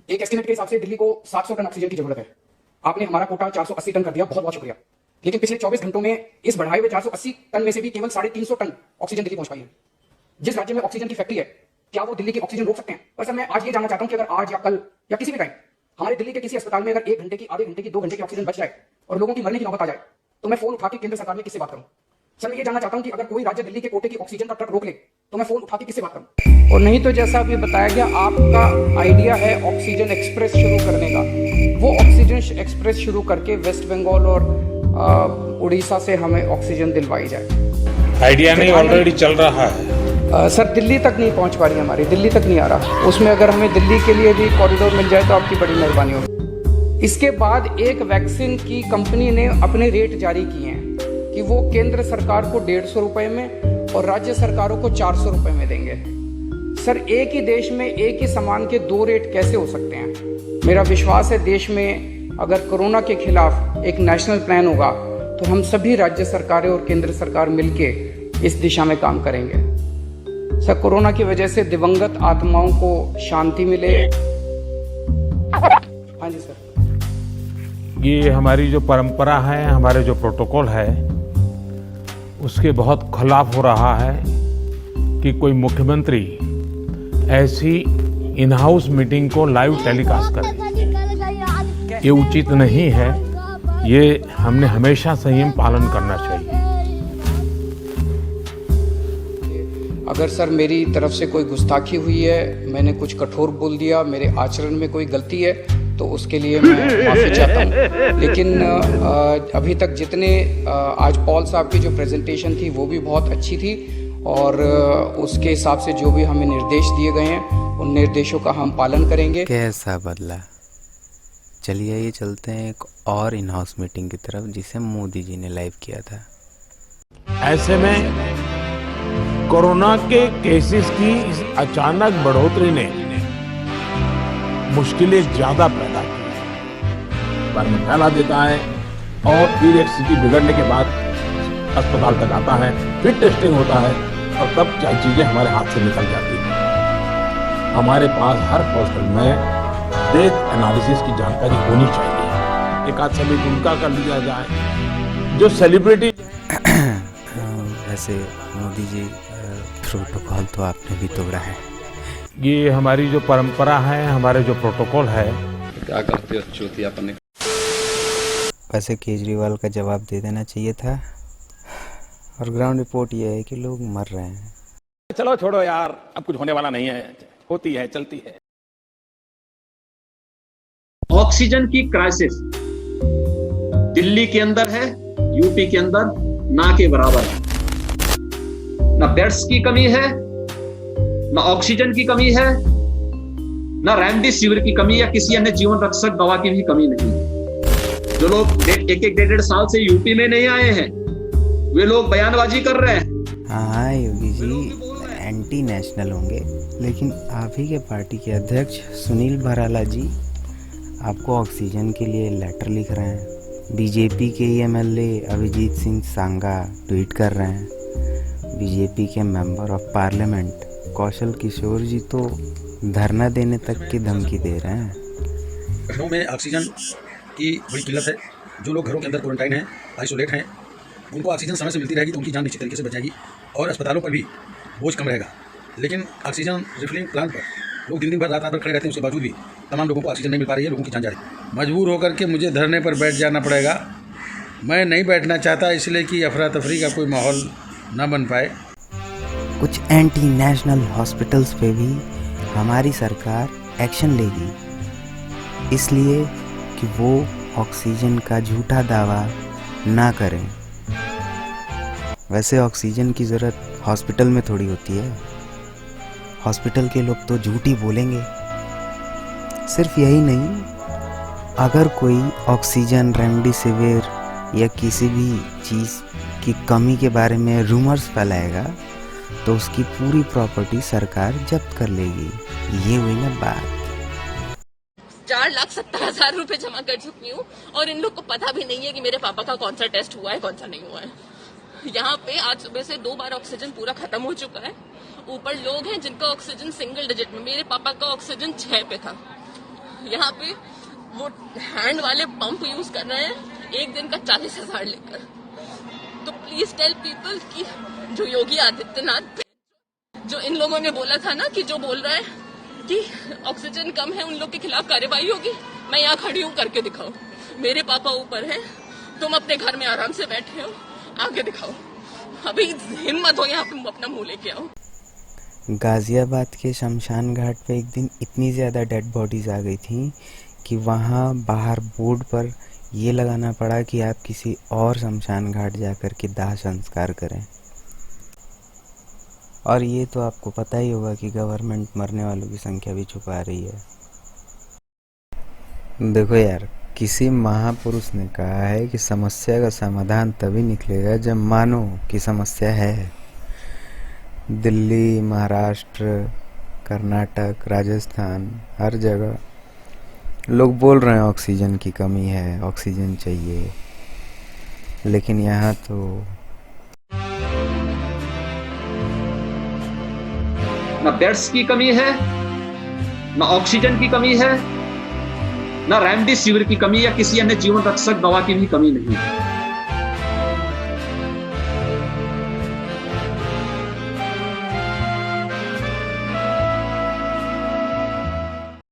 एक एस्टिमेट के हिसाब से दिल्ली को 700 टन ऑक्सीजन की जरूरत है। आपने हमारा कोटा 480 टन कर दिया, बहुत बहुत शुक्रिया। लेकिन पिछले 24 घंटों में इस बढ़ाए हुए 480 टन में से भी केवल 350 टन ऑक्सीजन दिल्ली पहुंच पाई है। जिस राज्य में ऑक्सीजन की फैक्ट्री है, क्या वो दिल्ली की ऑक्सीजन रोक सकते हैं? और सर मैं आज ये जानना चाहता हूं कि अगर आज या कल या किसी भी टाइम हमारे दिल्ली के किसी अस्पताल में अगर 1 घंटे की, आधे घंटे की, 2 घंटे की ऑक्सीजन बच जाए और लोगों की मरने की नौबत आ जाए, तो मैं फोन उठा के केंद्र सरकार में किससे बात करूं? सर मैं ये जानना चाहता हूं कि अगर कोई राज्य दिल्ली के कोटे की ऑक्सीजन का ट्रक रोक ले तो मैं फोन उठा के किससे बात करूं? और नहीं तो जैसा अभी बताया गया, आपका आइडिया है ऑक्सीजन एक्सप्रेस शुरू करने का। वो ऑक्सीजन एक्सप्रेस शुरू करके वेस्ट बंगाल और उड़ीसा से हमें ऑक्सीजन दिलवाई जाए। आइडिया नहीं, ऑलरेडी चल रहा है। सर दिल्ली तक नहीं पहुंच पा रही, हमारी दिल्ली तक नहीं आ रहा। उसमें अगर हमें दिल्ली के लिए भी कॉरिडोर मिल जाए तो आपकी बड़ी मेहरबानी होगी। इसके बाद एक वैक्सीन की कंपनी ने अपने रेट जारी किए हैं कि वो केंद्र सरकार को 150 रुपए में और राज्य सरकारों को 400 रुपए में देंगे। सर एक ही देश में एक ही सामान के 2 रेट कैसे हो सकते हैं? मेरा विश्वास है देश में अगर कोरोना के खिलाफ एक नेशनल प्लान होगा तो हम सभी राज्य सरकारें और केंद्र सरकार मिलके इस दिशा में काम करेंगे। सर कोरोना की वजह से दिवंगत आत्माओं को शांति मिले। हाँ जी सर। ये हमारी जो परंपरा है, हमारे जो प्रोटोकॉल है, उसके बहुत खिलाफ हो रहा है कि कोई मुख्यमंत्री ऐसी इन हाउस मीटिंग को लाइव टेलीकास्ट करे। ये उचित नहीं है। ये हमने हमेशा संयम पालन करना चाहिए। अगर सर मेरी तरफ से कोई गुस्ताखी हुई है, मैंने कुछ कठोर बोल दिया, मेरे आचरण में कोई गलती है, तो उसके लिए मैं माफ़ी चाहता हूँ। लेकिन अभी तक जितने आज पॉल साहब की जो प्रेजेंटेशन थी वो भी बहुत अच्छी थी और उसके हिसाब से जो भी हमें निर्देश दिए गए हैं उन निर्देशों का हम पालन करेंगे। कैसा बदला? चलिए ये चलते हैं एक और इन हाउस मीटिंग की तरफ जिसे मोदी जी ने लाइव किया था। ऐसे में कोरोना के केसेस की इस अचानक बढ़ोतरी ने मुश्किलें ज्यादा पैदा की, बार में फैला देता है और फिर एक स्थिति बिगड़ने के बाद अस्पताल तक आता है, फिर टेस्टिंग होता है और तब चीजें हमारे हाथ से निकल जाती हैं। हमारे पास हर हॉस्पिटल में डेथ एनालिसिस की जानकारी होनी चाहिए। एक आध सभी उनका कर लिया जाए जो सेलिब्रिटी। वैसे मोदी जी प्रोटोकॉल तो आपने भी तोड़ा है। ये हमारी जो परंपरा है, हमारे जो प्रोटोकॉल है। क्या करते हो चूतियापन? वैसे केजरीवाल का जवाब दे देना चाहिए था। और ग्राउंड रिपोर्ट ये है कि लोग मर रहे हैं। चलो छोड़ो यार, अब कुछ होने वाला नहीं है, होती है चलती है। ऑक्सीजन की क्राइसिस दिल्ली के अंदर है, यूपी के अंदर ना के बराबर है। ना बेड्स की कमी है, ना ऑक्सीजन की कमी है, ना रेमडेसिविर की कमी या किसी अन्य जीवन रक्षक दवा की भी कमी नहीं है। जो लोग एक 1.5 साल से यूपी में नहीं आए हैं वे लोग बयानबाजी कर रहे हैं। हाँ योगी जी एंटी नेशनल होंगे, लेकिन आप ही के पार्टी के अध्यक्ष सुनील भराला जी आपको ऑक्सीजन के लिए लेटर लिख रहे हैं। बीजेपी के एमएलए अभिजीत सिंह सांगा ट्वीट कर रहे हैं। बीजेपी के member of parliament Kaushal Kishore जी तो धरना देने तक की धमकी दे रहे हैं। लखनऊ में ऑक्सीजन की बड़ी किल्लत है। जो लोग घरों के अंदर क्वारंटाइन हैं, आइसोलेट हैं, उनको ऑक्सीजन समय से मिलती रहेगी तो उनकी जान निश्चित तरीके से बच जाएगी और अस्पतालों पर भी बोझ कम रहेगा। लेकिन ऑक्सीजन रिफिलिंग प्लांट पर लोग दिन भर रात भर खड़े रहते हैं, उसके बावजूद भी तमाम लोगों को ऑक्सीजन नहीं मिल पा रही है, लोगों की जान जा रही है। मजबूर होकर के मुझे धरने पर बैठ जाना पड़ेगा। मैं नहीं बैठना चाहता, इसलिए कि अफरा तफरी का कोई माहौल न बन पाए। कुछ एंटी नेशनल हॉस्पिटल्स पे भी हमारी सरकार एक्शन लेगी, इसलिए कि वो ऑक्सीजन का झूठा दावा ना करें। वैसे ऑक्सीजन की ज़रूरत हॉस्पिटल में थोड़ी होती है, हॉस्पिटल के लोग तो झूठ ही बोलेंगे। सिर्फ यही नहीं, अगर कोई ऑक्सीजन, रेमडेसिविर या किसी भी चीज़ की कमी के बारे में रूमर्स फैलाएगा तो उसकी पूरी प्रॉपर्टी सरकार जब्त कर लेगी। ये हुई ना बात। 4,70,000 रुपए जमा कर चुकी हूँ और इन लोग को पता भी नहीं है कि मेरे पापा का कौन सा टेस्ट हुआ है, कौन सा नहीं हुआ है। यहाँ पे आज सुबह से 2 बार ऑक्सीजन पूरा खत्म हो चुका है। ऊपर लोग हैं जिनका ऑक्सीजन सिंगल डिजिट में, मेरे पापा का ऑक्सीजन 6 पे था। यहाँ पे वो हैंड वाले पंप यूज कर रहे हैं एक दिन का 40,000 लेकर। तो प्लीज टेल पीपल कि जो योगी आदित्यनाथ, जो इन लोगों ने बोला था ना कि जो बोल रहे हैं कि ऑक्सीजन कम है उन लोग के खिलाफ कार्रवाई होगी, मैं यहाँ खड़ी हूँ, करके दिखाओ। मेरे पापा ऊपर है, तुम अपने घर में आराम से बैठे हो, आगे दिखाओ। अभी हिम्मत हो यहाँ पे अपना मुंह लेके आओ। गाज़ियाबाद के शमशान घाट पे एक दिन इतनी ज़्यादा डेड बॉडीज़ आ गई थी कि वहाँ बाहर बोर्ड पर ये लगाना पड़ा कि आप किसी और शमशान घाट जाकर के दाह संस्कार करें। और ये तो आपको पता ही होगा कि गवर्नमेंट मरने वालों की संख्या भी छुपा रही है। देखो यार, किसी महापुरुष ने कहा है कि समस्या का समाधान तभी निकलेगा जब मानो कि समस्या है। दिल्ली, महाराष्ट्र, कर्नाटक, राजस्थान, हर जगह लोग बोल रहे हैं ऑक्सीजन की कमी है, ऑक्सीजन चाहिए, लेकिन यहाँ तो ना बेड्स की कमी है, ना ऑक्सीजन की कमी है, ना रेमडेसिविर की कमी या किसी अन्य जीवन रक्षक दवा की भी कमी नहीं है।